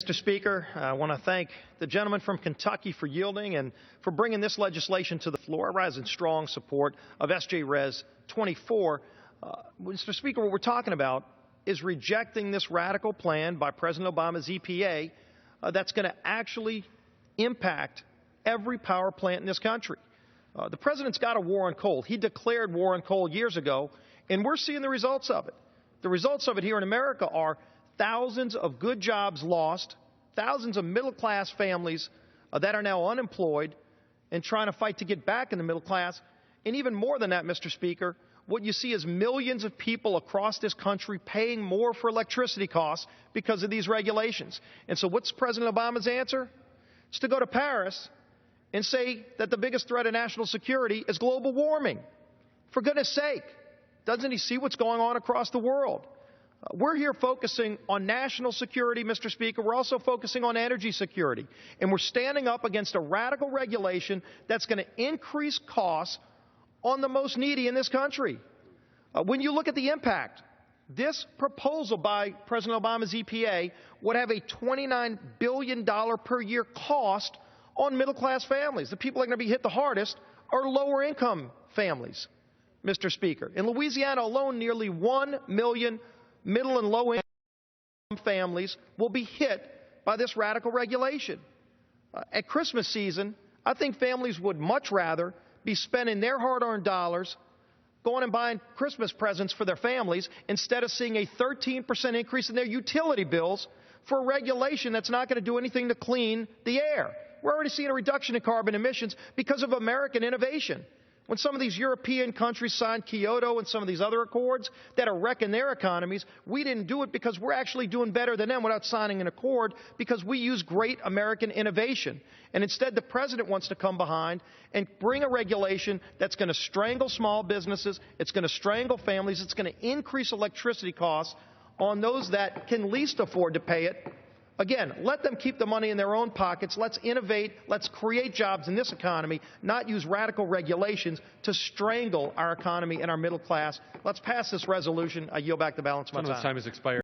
Mr. Speaker, I want to thank the gentleman from Kentucky for yielding and for bringing this legislation to the floor. I rise in strong support of S.J. Res. 24. Mr. Speaker, what we're talking about is rejecting this radical plan by President Obama's EPA that's going to actually impact every power plant in this country. The president's got a war on coal. He declared war on coal years ago, and we're seeing the results of it. The results of it here in America are thousands of good jobs lost, thousands of middle-class families that are now unemployed and trying to fight to get back in the middle class. And even more than that, Mr. Speaker, what you see is millions of people across this country paying more for electricity costs because of these regulations. And so what's President Obama's answer? It's to go to Paris and say that the biggest threat to national security is global warming. For goodness sake, doesn't he see what's going on across the world? We're here focusing on national security, Mr. Speaker. We're also focusing on energy security. And we're standing up against a radical regulation that's going to increase costs on the most needy in this country. When you look at the impact, this proposal by President Obama's EPA would have a $29 billion per year cost on middle-class families. The people that are going to be hit the hardest are lower-income families, Mr. Speaker. In Louisiana alone, nearly 1 million middle and low-income families will be hit by this radical regulation. At Christmas season, I think families would much rather be spending their hard-earned dollars going and buying Christmas presents for their families instead of seeing a 13% increase in their utility bills for a regulation that's not going to do anything to clean the air. We're already seeing a reduction in carbon emissions because of American innovation. When some of these European countries signed Kyoto and some of these other accords that are wrecking their economies, we didn't do it because we're actually doing better than them without signing an accord because we use great American innovation. And instead, the president wants to come behind and bring a regulation that's going to strangle small businesses, it's going to strangle families, it's going to increase electricity costs on those that can least afford to pay it. Again, let them keep the money in their own pockets. Let's innovate. Let's create jobs in this economy, not use radical regulations to strangle our economy and our middle class. Let's pass this resolution. I yield back the balance of my time. Time has expired.